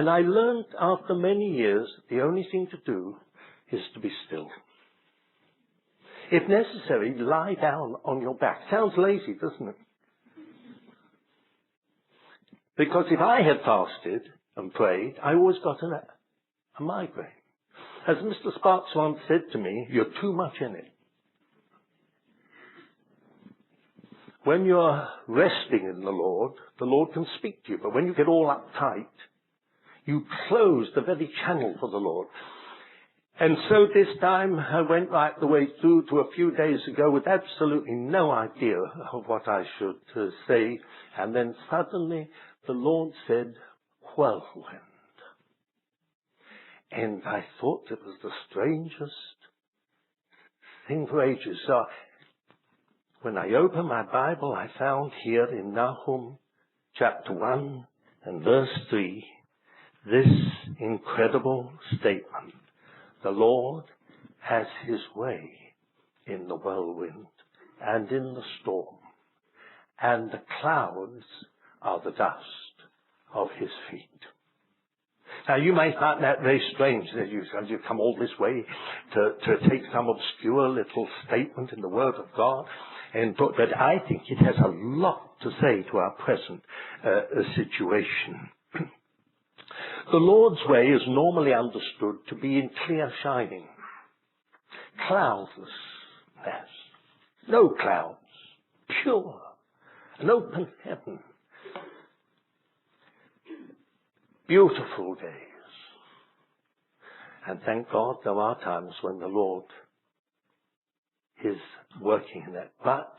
And I learned after many years, the only thing to do is to be still. If necessary, lie down on your back. Sounds lazy, doesn't it? Because if I had fasted and prayed, I always got a migraine. As Mr. Sparks once said to me, you're too much in it. When you're resting in the Lord can speak to you. But when you get all uptight, you close the very channel for the Lord. And so this time I went right the way through to a few days ago with absolutely no idea of what I should say. And then suddenly the Lord said, Whirlwind. And I thought it was the strangest thing for ages. So when I opened my Bible, I found here in Nahum chapter 1 and verse 3, this incredible statement. The Lord has his way in the whirlwind and in the storm, and the clouds are the dust of his feet. Now, you may find that very strange that you come all this way to take some obscure little statement in the Word of God, but I think it has a lot to say to our present situation. The Lord's way is normally understood to be in clear shining, cloudlessness, no clouds, pure, an open heaven, beautiful days. And thank God there are times when the Lord is working in that. But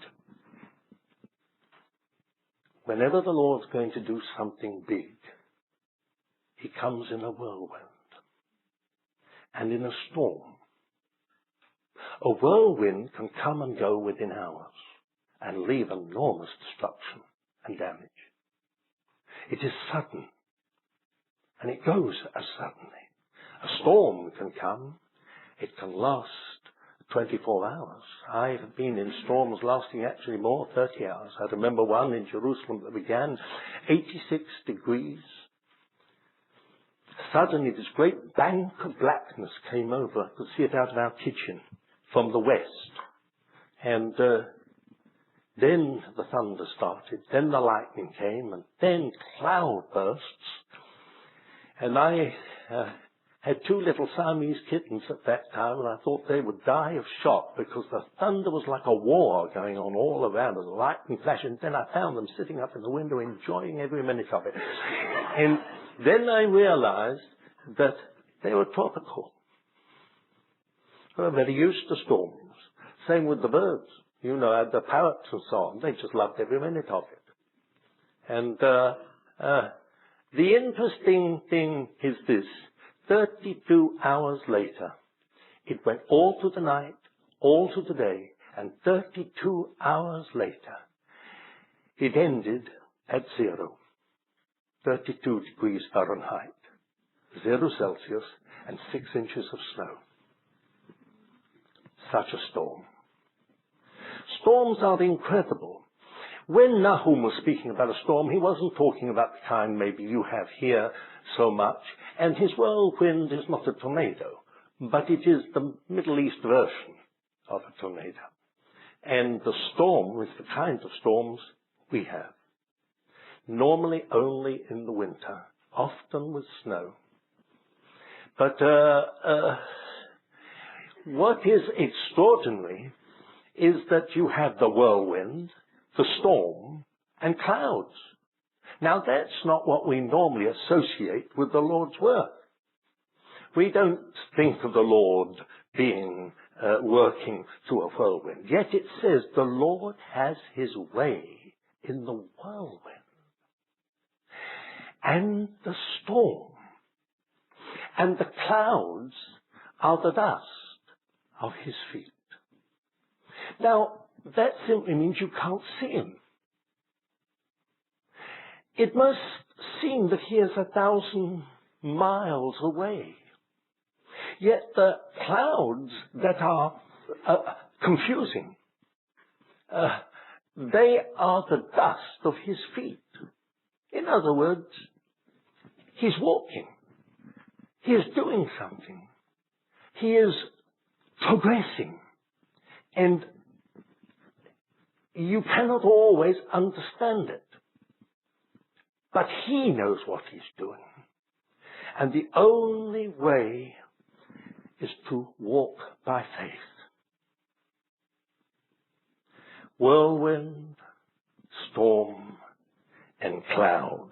whenever the Lord's going to do something big, he comes in a whirlwind and in a storm. A whirlwind can come and go within hours and leave enormous destruction and damage. It is sudden, and it goes as suddenly. A storm can come. It can last 24 hours. I have been in storms lasting actually more, 30 hours. I remember one in Jerusalem that began 86 degrees. Suddenly this great bank of blackness came over. I could see it out of our kitchen from the west. And then the thunder started. Then the lightning came. And then cloud bursts. And I had two little Siamese kittens at that time, and I thought they would die of shock because the thunder was like a war going on all around us, lightning flashing. Then I found them sitting up in the window enjoying every minute of it. And then I realized that they were tropical. They were very used to storms. Same with the birds. You know, the parrots and so on. They just loved every minute of it. And the interesting thing is this. 32 hours later, it went all through the night, all through the day, and 32 hours later, it ended at 0. 32 degrees Fahrenheit, 0 Celsius, and 6 inches of snow. Such a storm. Storms are incredible. When Nahum was speaking about a storm, he wasn't talking about the kind maybe you have here so much, and his whirlwind is not a tornado, but it is the Middle East version of a tornado. And the storm is the kind of storms we have. Normally only in the winter, often with snow. But what is extraordinary is that you have the whirlwind, the storm, and clouds. Now that's not what we normally associate with the Lord's work. We don't think of the Lord being working through a whirlwind. Yet it says the Lord has his way in the whirlwind and the storm. And the clouds are the dust of his feet. Now, that simply means you can't see him. It must seem that he is 1,000 miles away. Yet the clouds that are confusing, they are the dust of his feet. In other words, He's walking. He is doing something. He is progressing. And you cannot always understand it. But he knows what he's doing. And the only way is to walk by faith. Whirlwind, storm, and cloud.